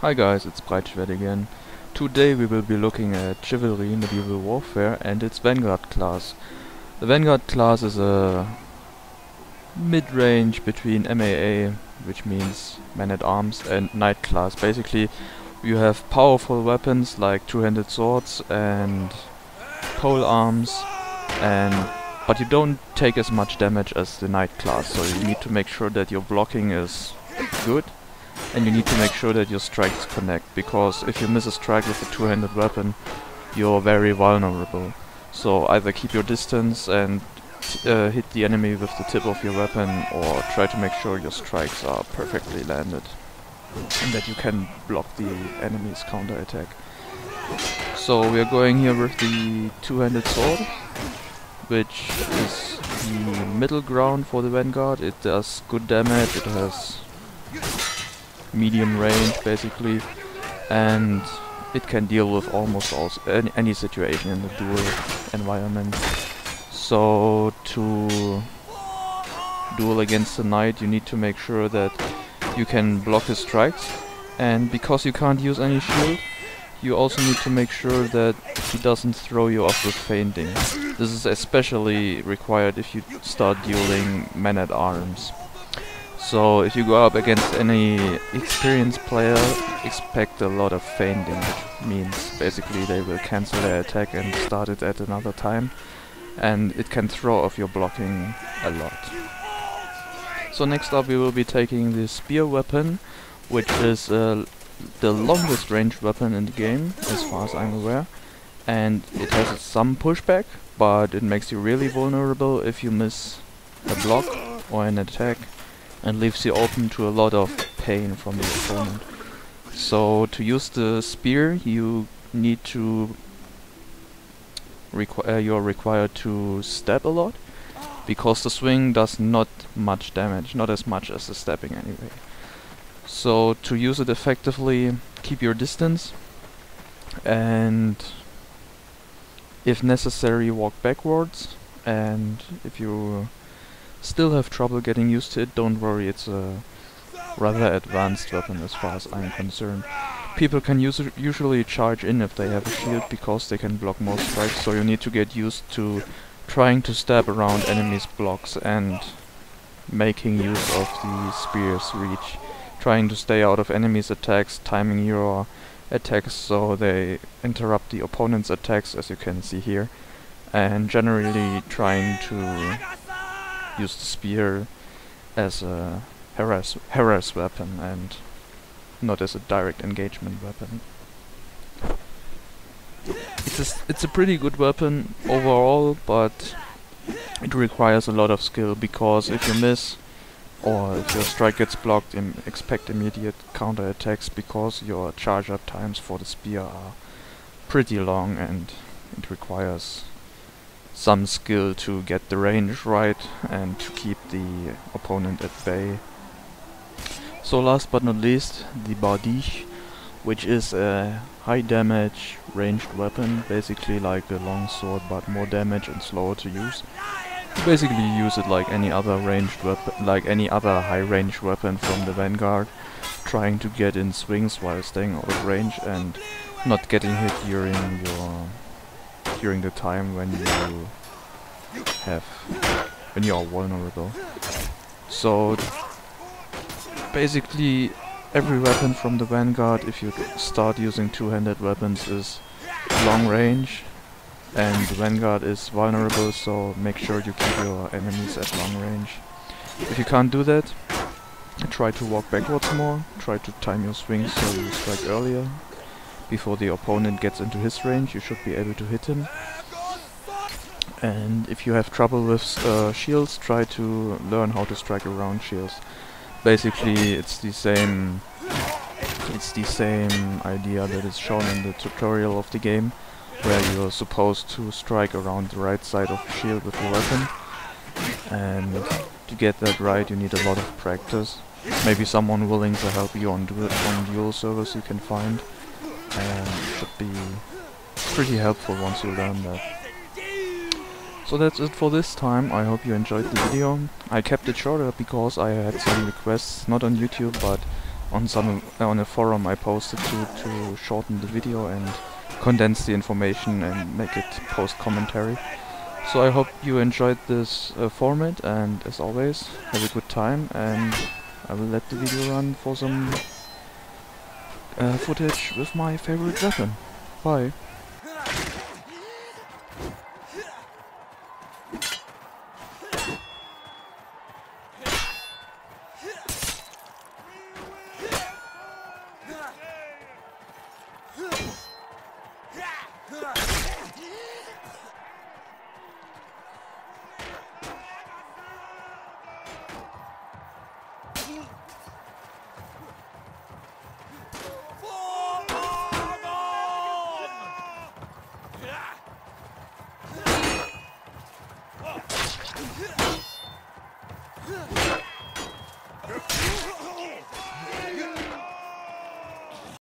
Hi guys, it's Greatsword again. Today we will be looking at Chivalry Medieval Warfare and its Vanguard class. The Vanguard class is a mid-range between MAA, which means man-at-arms, and Knight class. Basically, you have powerful weapons like two-handed swords and pole arms, but you don't take as much damage as the Knight class, so you need to make sure that your blocking is good. And you need to make sure that your strikes connect, because if you miss a strike with a two-handed weapon, you're very vulnerable. So either keep your distance and hit the enemy with the tip of your weapon, or try to make sure your strikes are perfectly landed and that you can block the enemy's counter-attack. So we are going here with the two-handed sword, which is the middle ground for the Vanguard. It does good damage, it has medium range basically, and it can deal with almost any situation in the duel environment. So to duel against the knight, you need to make sure that you can block his strikes, and because you can't use any shield, you also need to make sure that he doesn't throw you off with feinting. This is especially required if you start dueling men-at-arms. So if you go up against any experienced player, expect a lot of feinting, which means basically they will cancel their attack and start it at another time, and it can throw off your blocking a lot. So next up we will be taking the spear weapon, which is the longest range weapon in the game, as far as I'm aware, and it has some pushback, but it makes you really vulnerable if you miss a block or an attack, and leaves you open to a lot of pain from the opponent. So to use the spear, you need to you're required to stab a lot, because the swing does not much damage, not as much as the stabbing anyway. So to use it effectively, keep your distance, and if necessary walk backwards, and if you still have trouble getting used to it, don't worry, it's a rather advanced weapon as far as I'm concerned. People can usually charge in if they have a shield, because they can block most strikes, so you need to get used to trying to stab around enemies' blocks and making use of the spear's reach. Trying to stay out of enemies' attacks, timing your attacks so they interrupt the opponent's attacks, as you can see here, and generally trying to use the spear as a harass weapon and not as a direct engagement weapon. It's a pretty good weapon overall, but it requires a lot of skill, because if you miss or if your strike gets blocked, expect immediate counter attacks, because your charge up times for the spear are pretty long, and it requires some skill to get the range right and to keep the opponent at bay. So last but not least, the Bardiche, which is a high damage ranged weapon, basically like a long sword but more damage and slower to use. You basically use it like any other ranged weapon, like any other high range weapon from the Vanguard, trying to get in swings while staying out of range and not getting hit during the time when you are vulnerable. So basically every weapon from the Vanguard, if you start using two-handed weapons, is long range, and the Vanguard is vulnerable, so make sure you keep your enemies at long range. If you can't do that, try to walk backwards more, try to time your swings so you strike earlier. Before the opponent gets into his range, you should be able to hit him. And if you have trouble with shields, try to learn how to strike around shields. Basically, it's the same idea that is shown in the tutorial of the game, where you're supposed to strike around the right side of the shield with the weapon. And to get that right, you need a lot of practice. Maybe someone willing to help you on duel servers you can find. And it should be pretty helpful once you learn that. So that's it for this time. I hope you enjoyed the video. I kept it shorter because I had some requests, not on YouTube but on a forum I posted to shorten the video and condense the information and make it post commentary. So I hope you enjoyed this format, and as always, have a good time, and I will let the video run for some footage with my favorite weapon. Bye. Yeah!